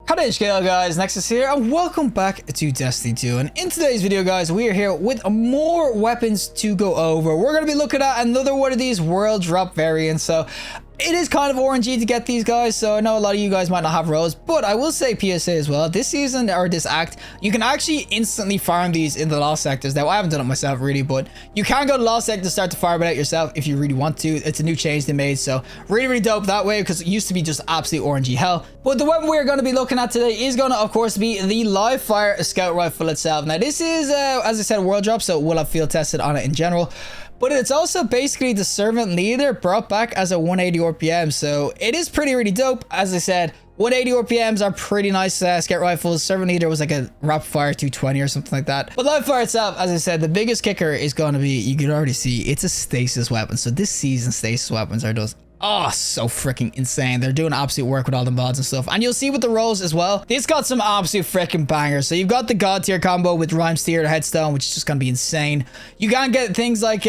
Hello guys, Nexas here and welcome back to Destiny 2. And in today's video guys, we are here with more weapons to go over. We're going to be looking at another one of these world drop variants. So it is kind of RNG to get these guys, so I know a lot of you guys might not have rolls, but I will say PSA as well, this season or this act, you can actually instantly farm these in the lost sectors. Now I haven't done it myself really, but you can go to lost sector to start to farm it out yourself if you really want to. It's a new change they made, so really dope that way, because it used to be just absolute RNG hell. But the weapon we're going to be looking at today is going to of course be the live fire scout rifle itself. Now this is as I said, a world drop, so we'll have field tested on it in general. But it's also basically the servant leader brought back as a 180 RPM. So it is really dope. As I said, 180 RPMs are pretty nice scout rifles. Servant leader was like a rapid fire 220 or something like that. But live fire itself, as I said, the biggest kicker is going to be, you can already see, it's a stasis weapon. So this season stasis weapons are those so freaking insane. They're doing absolute work with all the mods and stuff, and you'll see with the rolls as well, this got some absolute freaking bangers. So you've got the god tier combo with rhyme steer to headstone, which is just gonna be insane. You can get things like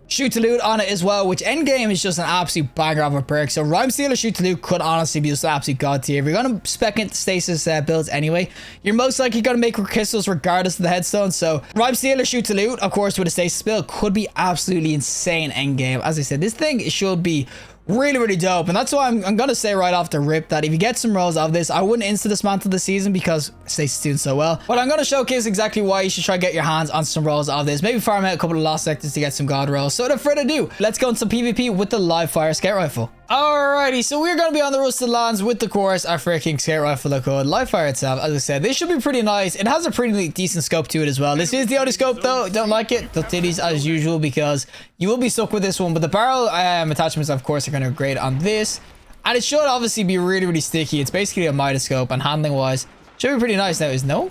shoot to loot on it as well, which end game is just an absolute banger of a perk. So rhyme steer or shoot to loot could honestly be just absolute god tier. If you're gonna spec into stasis builds anyway, you're most likely gonna make crystals regardless of the headstone. So rhyme steer or shoot to loot, of course, with a stasis build could be absolutely insane end game. As I said, this thing should be really dope, and that's why I'm gonna say right off the rip that if you get some rolls of this, I wouldn't insta dismantle the season because Stasis doing so well. But I'm gonna showcase exactly why you should try to get your hands on some rolls of this. Maybe farm out a couple of lost sectors to get some god rolls. So without further ado, let's go into some PvP with the live fire scout rifle. Alrighty, so we're gonna be on the rusted lands with, of course, our freaking scout rifle code. Live fire itself, as I said, this should be pretty nice. It has a pretty decent scope to it as well. This is the only scope though. Don't like it. The titties as usual, because you will be stuck with this one. But the barrel attachments, of course, are gonna be great on this, and it should obviously be really sticky. It's basically a Midas scope, and handling wise should be pretty nice. Now is no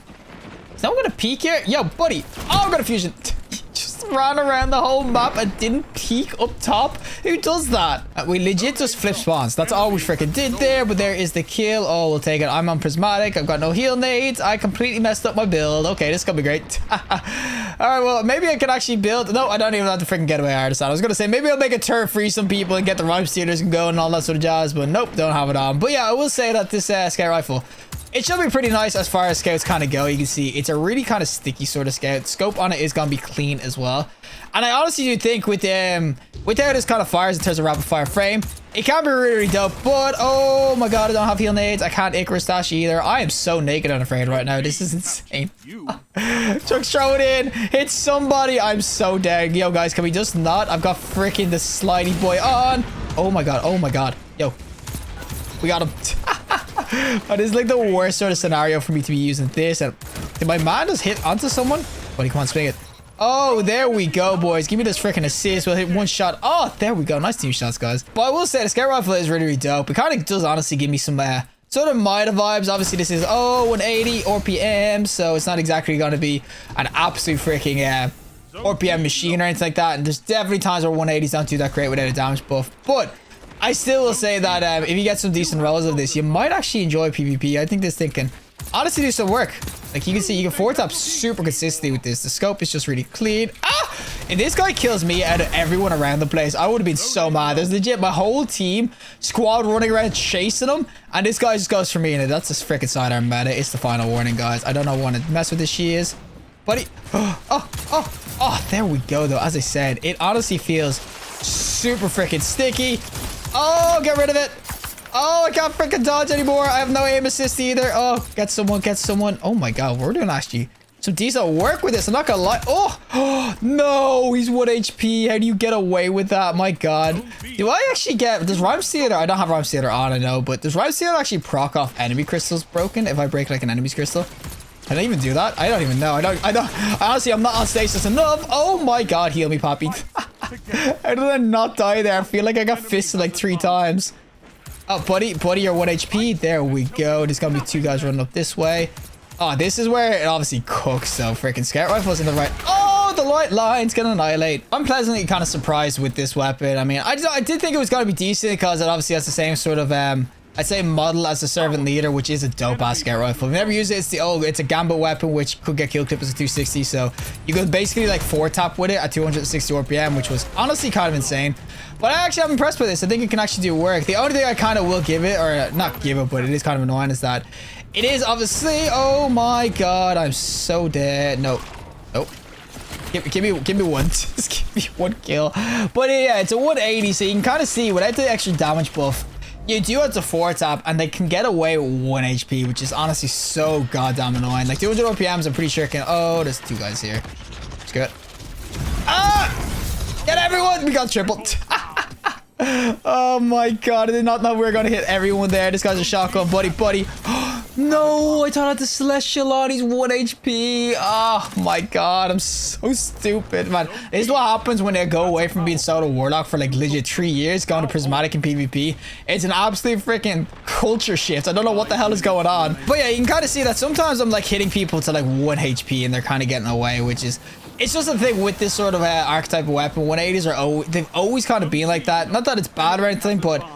one gonna peek here? Yo buddy, oh, I got a fusion. Just ran around the whole map and didn't peek up top. Who does that? We legit just flip spawns. That's all we freaking did there. But there is the kill. Oh, we'll take it. I'm on prismatic. I've got no heal nades. I completely messed up my build. Okay, this is gonna be great. All right, well, maybe I can actually build. No, I don't even have the freaking getaway artist on. I was gonna say maybe I'll make a turret free some people and get the rhyme stealers and go and all that sort of jazz, but nope, don't have it on. But yeah, I will say that this scout rifle, it should be pretty nice as far as scouts kind of go. You can see it's a really kind of sticky sort of scout. Scope on it is going to be clean as well. And I honestly do think with how this kind of fires in terms of rapid fire frame, it can be really dope. But oh my god, I don't have heal nades. I can't Icarus dash either. I am so naked and afraid right now. This is insane. Chuck's throw it in. Hit somebody. I'm so dead. Yo guys, can we just not? I've got freaking the slidey boy on. Oh my god. Oh my god. Yo, we got him. That is like the worst sort of scenario for me to be using this. And did my man just hit onto someone? Buddy, come on, swing it. Oh, there we go, boys. Give me this freaking assist. We'll hit one shot. Oh, there we go. Nice team shots, guys. But I will say the scout rifle is really dope. It kind of does honestly give me some sort of Mida vibes. Obviously, this is 180 RPM, so it's not exactly going to be an absolute freaking RPM machine or anything like that. And there's definitely times where 180s don't do that great without a damage buff. But I still will say that if you get some decent rolls of this, you might actually enjoy PvP. I think this thing can honestly do some work. Like you can see, you can 4-tap super consistently with this. The scope is just really clean. And this guy kills me out of everyone around the place. I would have been so mad. There's legit my whole team squad running around chasing him, and this guy just goes for me. And that's just freaking sidearm meta. It's the final warning, guys. I don't want to mess with this. She is, buddy. Oh, there we go though. As I said, it honestly feels super freaking sticky. Oh, get rid of it. Oh, I can't freaking dodge anymore. I have no aim assist either. Oh, get someone. Oh my god, we're doing actually some decent work with this. I'm not gonna lie. Oh no, he's 1 HP. How do you get away with that? My god. Do I actually get, does rhyme stealer? I don't have rhyme stealer on, I know, but does rhyme stealer actually proc off enemy crystals broken if I break like an enemy's crystal? Can I even do that? I don't even know. I don't honestly, I'm not on stasis enough. Oh my god, heal me, Poppy. How did I not die there? I feel like I got fisted like 3 times. Oh, buddy, you're 1 HP. There we go. There's gonna be 2 guys running up this way. Oh, this is where it obviously cooks. So freaking scout rifle's in the right. Oh, the light line's gonna annihilate. I'm pleasantly kind of surprised with this weapon. I mean, I did think it was gonna be decent because it obviously has the same sort of I'd say model as the servant leader, which is a dope ass scout rifle. If you never use it, it's a gambit weapon which could get kill clip as a 260. So you could basically like 4-tap with it at 260 RPM, which was honestly kind of insane. But I actually am impressed with this. I think it can actually do work. The only thing I kind of will give it, or not give it, but it is kind of annoying, is that It is obviously. Oh my god, I'm so dead. No. Nope. Give me one. Just give me one kill. But yeah, it's a 180, so you can kind of see without the extra damage buff, you do have to 4-tap, and they can get away with 1 HP, which is honestly so goddamn annoying. Like 200 RPMs, I'm pretty sure can. Oh, there's 2 guys here. It's good. Ah! Get everyone! We got tripled. Oh my god, I did not know we were gonna hit everyone there. This guy's a shotgun, buddy. No, I thought I had the Celestial on. He's 1 HP. Oh my god, I'm so stupid, man. This is what happens when they go away from being solo warlock for like legit 3 years, going to prismatic and PvP. It's an absolute freaking culture shift. I don't know what the hell is going on. But yeah, you can kind of see that sometimes I'm like hitting people to like 1 HP and they're kind of getting away, which is... It's just a thing with this sort of archetype of weapon. 180s are they've always kind of been like that. Not that it's bad or anything, but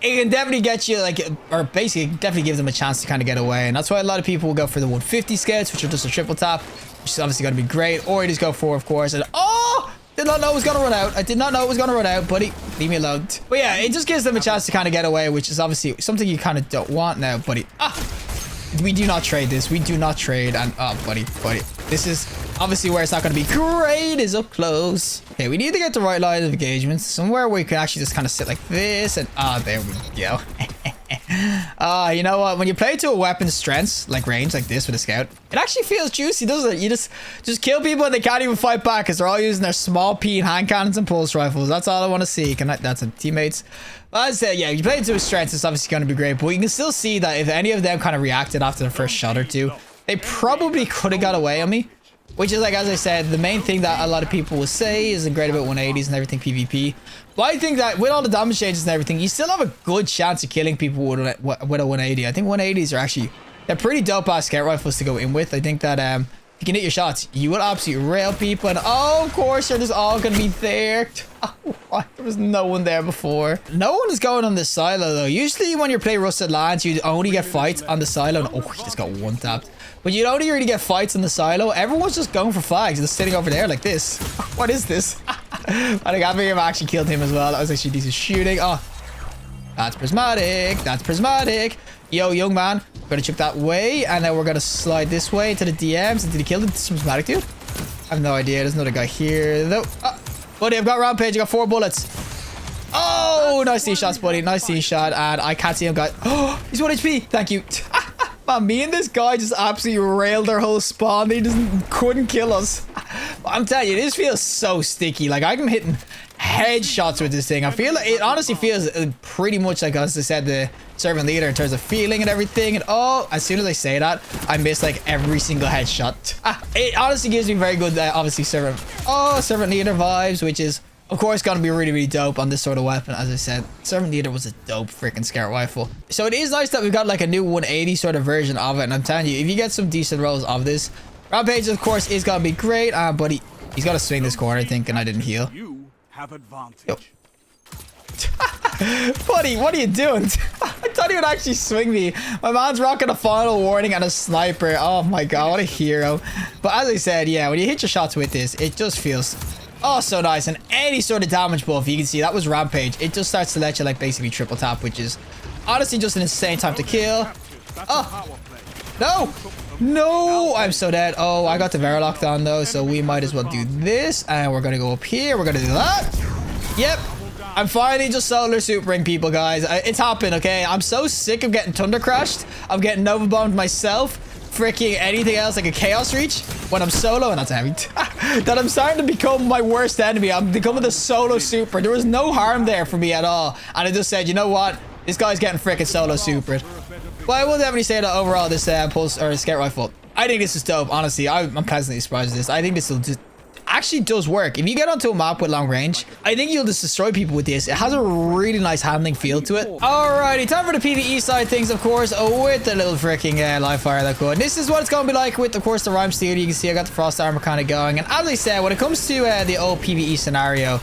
it can definitely get you like, or basically definitely gives them a chance to kind of get away. And that's why a lot of people will go for the 150 scouts, which are just a triple tap, which is obviously going to be great. Or you just go for, of course. And oh, did not know it was going to run out. I did not know it was going to run out, buddy. Leave me alone. But yeah, it just gives them a chance to kind of get away, which is obviously something you kind of don't want now, buddy. We do not trade this. We do not trade. And oh, buddy. This is obviously where it's not going to be great is up close. Okay, we need to get the right line of engagement. Somewhere where you can actually just kind of sit like this. And there we go. You know what? When you play to a weapon's strengths, like range, like this with a scout, it actually feels juicy, doesn't it? You just kill people and they can't even fight back because they're all using their small P and hand cannons and pulse rifles. That's all I want to see. That's some teammates. But as I said, yeah, you play it to his strengths, it's obviously going to be great. But you can still see that if any of them kind of reacted after the first shot or two, they probably could have got away on me. Which is like, as I said, the main thing that a lot of people will say isn't great about 180s and everything PvP. But I think that with all the damage changes and everything, you still have a good chance of killing people with a 180. I think 180s are actually, they're pretty dope ass scout rifles to go in with. I think that if you can hit your shots, you will absolutely rail people. And oh, of course, they're just all going to be there. Oh, there was no one there before. No one is going on this silo though. Usually when you play Rusted Lands, you only get fights on the silo. And, oh, he just got one tapped. But you don't really get fights in the silo. Everyone's just going for flags. Just sitting over there like this. What is this? I think I may have actually killed him as well. That was actually decent shooting. Oh, that's prismatic. That's prismatic. Yo, young man. We're going to chip that way. And then we're going to slide this way to the DMs. Did he kill the prismatic dude? I have no idea. There's another guy here though. Oh, buddy, I've got Rampage. I got 4 bullets. Oh, nice D-shots, buddy. Nice D-shot. And I can't see him, guys. Oh, he's 1 HP. Thank you. Man, me and this guy just absolutely railed their whole spawn. They just couldn't kill us. I'm telling you, this feels so sticky. Like, I'm hitting headshots with this thing. I feel like it honestly feels pretty much like, as I said, the servant leader in terms of feeling and everything. And oh, as soon as I say that, I miss like every single headshot. It honestly gives me very good, obviously, servant leader vibes, which is, of course, gonna be really, really dope on this sort of weapon. As I said, Servant Leader was a dope freaking scout rifle. So it is nice that we've got like a new 180 sort of version of it. And I'm telling you, if you get some decent rolls of this, Rampage, of course, is gonna be great. But he's gotta swing this corner, I think, and I didn't heal. You have advantage. Yo. Buddy, what are you doing? I thought he would actually swing me. My man's rocking a final warning and a sniper. Oh my god, what a hero. But as I said, yeah, when you hit your shots with this, it just feels... oh, so nice. And any sort of damage buff, you can see that was Rampage. It just starts to let you like basically triple tap, which is honestly just an insane time to kill. Oh, no, I'm so dead. Oh, I got the Verilockt on though, so we might as well do this. And we're gonna go up here. We're gonna do that. Yep, I'm finally just solar supering people, guys. It's happened, okay? I'm so sick of getting thunder crashed. I'm getting nova bombed myself. Freaking anything else like a chaos reach when I'm solo, and that's heavy. That I'm starting to become my worst enemy. I'm becoming the solo super. There was no harm there for me at all, and I just said, you know what, this guy's getting freaking solo supered. But I will definitely say that overall this pulse or scout rifle, I think this is dope. Honestly, I'm pleasantly surprised with this. I think this will just actually does work. If you get onto a map with long range, I think you'll just destroy people with this. It has a really nice handling feel to it. Alrighty, time for the PvE side things, of course, with the little freaking live fire that could. This is what it's going to be like with, of course, the Rhyme Steel. You can see I got the Frost Armor kind of going. And as I said, when it comes to the old PvE scenario,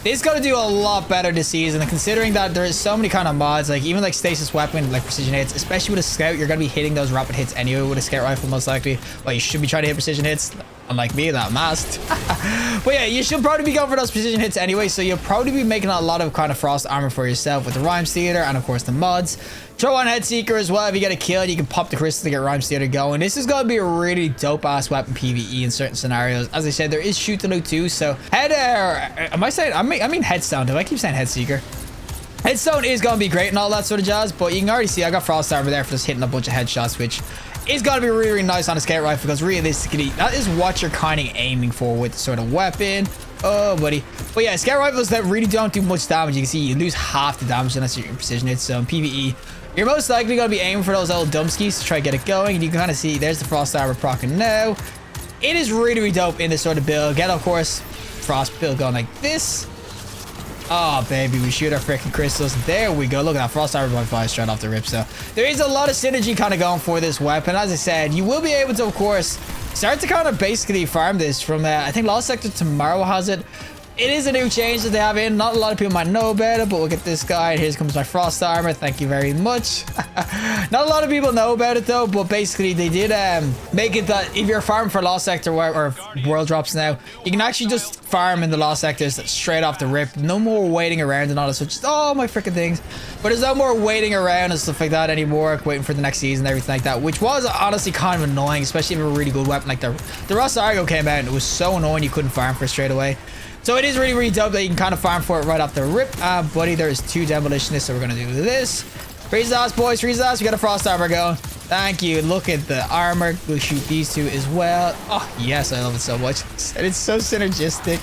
it's going to do a lot better this season. And considering that there is so many kind of mods, like even like Stasis weapon, like precision hits, especially with a scout, you're going to be hitting those rapid hits anyway with a scout rifle most likely. Well, you should be trying to hit precision hits. Unlike me, that masked. But yeah, you should probably be going for those precision hits anyway. So you'll probably be making a lot of kind of frost armor for yourself with the Rhymes Theater and of course the mods. Throw on Head Seeker as well. If you get a kill, you can pop the crystal to get Rhymes Theater going. This is going to be a really dope ass weapon PvE in certain scenarios. As I said, there is shoot to loot too. So head, am I saying, I mean Headstone. Do I keep saying Head Seeker? Headstone is going to be great and all that sort of jazz, but you can already see I got frost armor there for just hitting a bunch of headshots, which is going to be really, really nice on a scout rifle because realistically, that is what you're kind of aiming for with the sort of weapon. Oh, buddy. But yeah, scout rifles that really don't do much damage. You can see you lose half the damage unless you're in precision hits. So in PvE, you're most likely going to be aiming for those old dumbskis to try to get it going. And you can kind of see there's the frost armor proccing now. It is really, really dope in this sort of build. Get, of course, frost build going like this. Oh, baby, we shoot our freaking crystals. There we go. Look at that. Frost armor by 5 straight off the rip. So there is a lot of synergy kind of going for this weapon. As I said, you will be able to, of course, start to kind of basically farm this from, I think Lost Sector tomorrow has it. It is a new change that they have in. Not a lot of people might know about it, but look at this guy. And here comes my frost armor. Thank you very much. Not a lot of people know about it though, but basically they did make it that if you're farming for Lost Sector or world drops now, you can actually just farm in the Lost Sectors straight off the rip. No more waiting around and all that stuff. Just, oh, my freaking things. But there's no more waiting around and stuff like that anymore, waiting for the next season and everything like that, which was honestly kind of annoying, especially if a really good weapon like the Rust Argo came out and it was so annoying you couldn't farm for it straight away. So it is really, really dope that you can kind of farm for it right off the rip. Buddy, there's 2 demolitionists, so we're going to do this. Freeze us, boys, freeze us. We got a frost armor going. Thank you. Look at the armor. We'll shoot these 2 as well. Oh, yes, I love it so much. And it's so synergistic.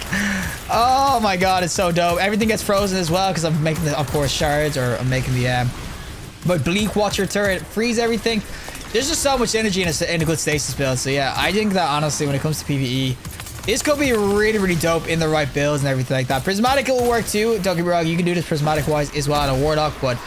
Oh, my God, it's so dope. Everything gets frozen as well because I'm making the, of course, shards, or I'm making the my Bleak Watcher turret. Freeze everything. There's just so much energy in a good stasis build. So, yeah, I think that, honestly, when it comes to PvE, this could be really, really dope in the right builds and everything like that. Prismatic will work too. Don't get me wrong, you can do this prismatic wise as well on a Warlock, but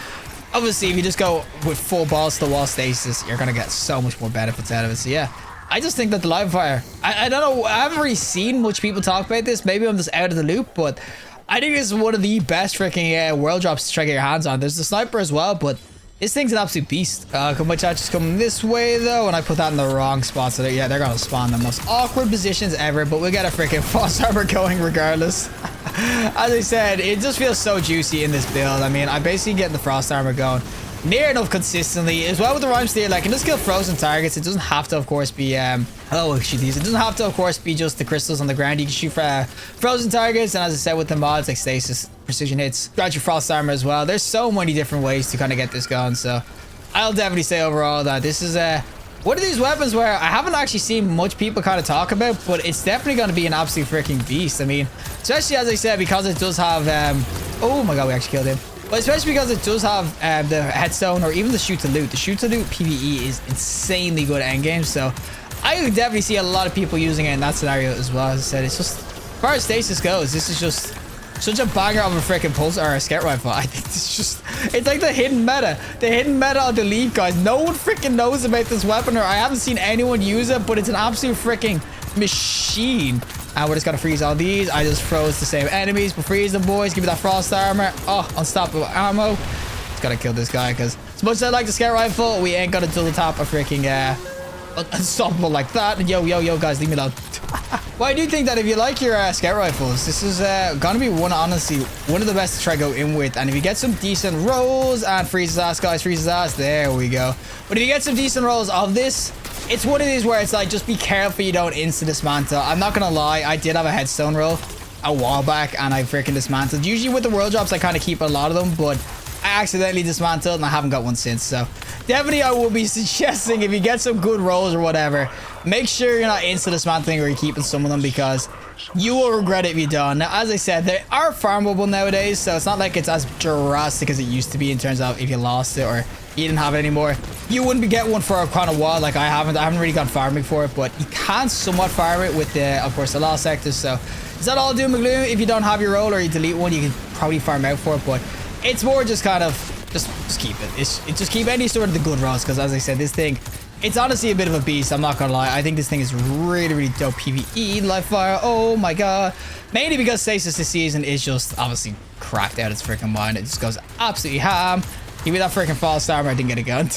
obviously if you just go with full balls to the wall stasis, you're going to get so much more benefits out of it. So yeah, I just think that the live fire, I don't know, I haven't really seen much people talk about this. Maybe I'm just out of the loop, but I think this is one of the best freaking world drops to try to get your hands on. There's the sniper as well, but this thing's an absolute beast. My chat just coming this way though, and I put that in the wrong spot. So yeah, they're gonna spawn the most awkward positions ever, but we'll get a freaking frost armor going regardless. As I said, it just feels so juicy in this build. I mean, I'm basically getting the frost armor going near enough consistently as well with the Rhymes Theater. Like, can just kill frozen targets. It doesn't have to, of course, be oh, shoot these. It doesn't have to, of course, be just the crystals on the ground. You can shoot for frozen targets, and as I said, with the mods like Stasis, precision hits, got your frost armor as well. There's so many different ways to kind of get this going. So I'll definitely say overall that this is one of these weapons where I haven't actually seen much people kind of talk about, but it's definitely going to be an absolute freaking beast. I mean, especially as I said, because it does have oh my God, we actually killed him. But especially because it does have the headstone or even the shoot to loot. The shoot to loot PvE is insanely good at endgame. So I could definitely see a lot of people using it in that scenario as well. As I said, it's just, as far as stasis goes, this is just such a banger of a freaking pulse or a scout rifle. I think it's just, it's like the hidden meta. The hidden meta of the league, guys. No one freaking knows about this weapon, or I haven't seen anyone use it, but it's an absolute freaking machine. And we're just gonna freeze all these. I just froze the same enemies, but freeze them, boys. Give me that frost armor. Oh, unstoppable ammo. Just gotta kill this guy, because as much as I like the scout rifle, we ain't gonna double tap a freaking unstoppable like that. And yo, guys, leave me alone. Well, I do think that if you like your scout rifles, this is gonna be honestly one of the best to try to go in with. And if you get some decent rolls, and freeze his ass, guys, freeze his ass. There we go. But if you get some decent rolls of this, it's one of these where it's like, just be careful you don't insta-dismantle. I'm not gonna lie, I did have a headstone roll a while back, and I freaking dismantled. Usually with the world drops, I kind of keep a lot of them, but I accidentally dismantled, and I haven't got one since. So definitely I will be suggesting, if you get some good rolls or whatever, make sure you're not insta-dismantling or you're keeping some of them, because you will regret it if you don't. Now, as I said, they are farmable nowadays, so it's not like it's as drastic as it used to be in terms of if you lost it or you didn't have it anymore. You wouldn't be getting one for a kind of while. Like I haven't really gone farming for it, but you can somewhat farm it with the, of course, the lost sectors. So is that all doom and gloom? If you don't have your roll or you delete one, you can probably farm out for it, but it's more just kind of just keep it. It's just keep any sort of the good rolls, because as I said, this thing, it's honestly a bit of a beast. I'm not gonna lie. I think this thing is really, really dope PvE. Live fire. Oh my God. Mainly because Stasis this season is just obviously cracked out its freaking mind. It just goes absolutely ham. Give me that freaking false armor. I didn't get a gun.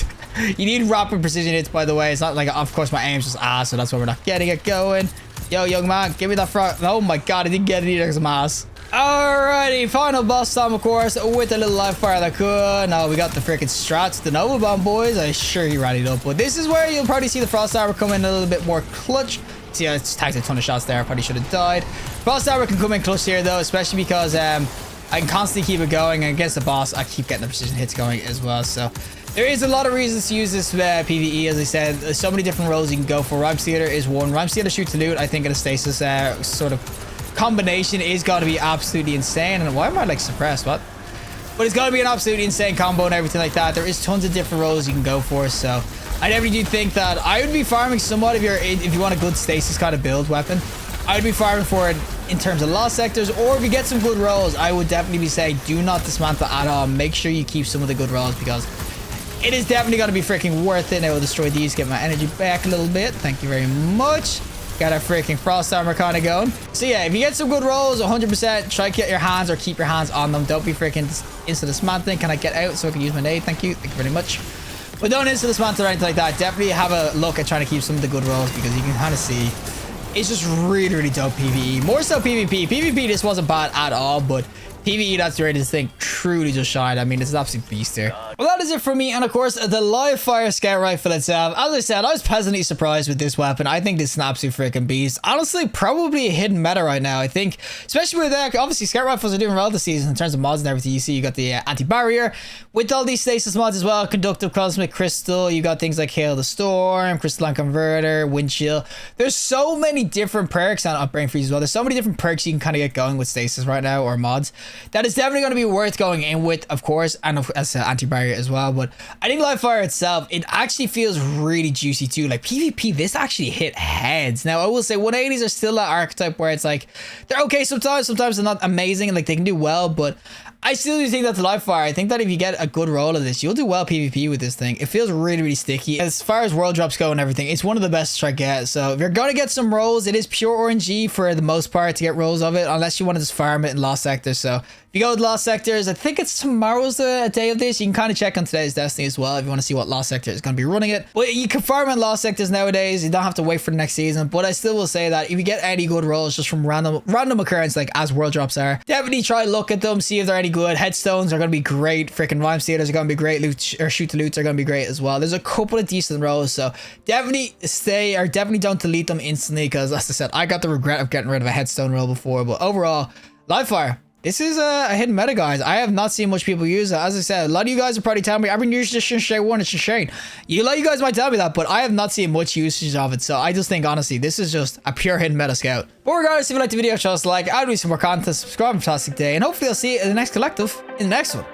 You need rapid precision hits, by the way. It's not like, of course, my aim's just ass, so that's why we're not getting it going. Yo, young man, give me that frog. Oh my god, I didn't get it either because of mass. Alrighty, final boss time, of course, with a little live fire that could. Now we got the freaking strats, the Nova Bomb, boys. I'm sure he rallied up, but this is where you'll probably see the Frost Armor come in a little bit more clutch. See, I just tanked a ton of shots there. Probably should have died. Frost Armor can come in clutch here, though, especially because I can constantly keep it going. And against the boss, I keep getting the precision hits going as well. So there is a lot of reasons to use this PvE. As I said, there's so many different roles you can go for. Rhyme Stealer is one. Rhyme Stealer, shoot to loot. I think in a Stasis sort of combination is going to be absolutely insane. And why am I like suppressed? What? But it's going to be an absolutely insane combo and everything like that. There is tons of different roles you can go for. So I definitely do think that I would be farming somewhat if you want a good Stasis kind of build weapon. I would be farming for it in terms of lost sectors, or if you get some good rolls, I would definitely be saying do not dismantle at all. Make sure you keep some of the good rolls because it is definitely going to be freaking worth it. I will destroy these, get my energy back a little bit. Thank you very much. Got our freaking Frost Armor kind of going. So yeah, if you get some good rolls, 100% try to get your hands or keep your hands on them. Don't be freaking instant dismantling. Can I get out so I can use my nade? Thank you very much. But don't instant dismantle or anything like that. Definitely have a look at trying to keep some of the good rolls because you can kind of see it's just really, really dope PvE. More so PvP. PvP, this wasn't bad at all, but PvE, that's the greatest thing. Truly just shined. I mean, it's an absolute beast here. Well, that is it for me. And of course, the live fire scout rifle itself. As I said, I was pleasantly surprised with this weapon. I think this is an absolute freaking beast. Honestly, probably a hidden meta right now. I think, especially with obviously scout rifles are doing well this season in terms of mods and everything. You see, you got the anti-barrier with all these stasis mods as well. Conductive cosmic crystal. You got things like Hail the Storm, crystalline converter, wind chill. There's so many different perks on brain freeze as well. There's so many different perks you can kind of get going with stasis right now, or mods. That is definitely going to be worth going in with, of course, and as an anti-barrier as well. But I think live fire itself, it actually feels really juicy too. Like PvP, this actually hit heads. Now I will say 180s are still that archetype where it's like they're okay sometimes they're not amazing and like they can do well, but I still do think that the live fire, I think that if you get a good roll of this, you'll do well PvP with this thing. It feels really, really sticky. As far as world drops go and everything, it's one of the best to try to get. So if you're going to get some rolls, it is pure RNG for the most part to get rolls of it, unless you want to just farm it in lost sectors. So if you go with lost sectors, I think it's tomorrow's the day of this. You can kind of check on today's Destiny as well if you want to see what lost sector is going to be running it. But you can farm in lost sectors nowadays. You don't have to wait for the next season. But I still will say that if you get any good rolls just from random occurrence, like as world drops are, definitely try to look at them, see if they're any good. Headstones are going to be great. Freaking Rhyme Stealers are going to be great. Loot or shoot to loots are going to be great as well. There's a couple of decent rolls, so definitely definitely don't delete them instantly, because as I said, I got the regret of getting rid of a headstone roll before. But overall, live fire, this is a hidden meta, guys. I have not seen much people use it. As I said, a lot of you guys are probably telling me I've been using Shane 1, it's Shane. A lot of you guys might tell me that, but I have not seen much usage of it. So I just think, honestly, this is just a pure hidden meta scout. But regardless, if you liked the video, show us a like. I'll do some more content. Subscribe. Fantastic day, and hopefully I'll see you in the next collective in the next one.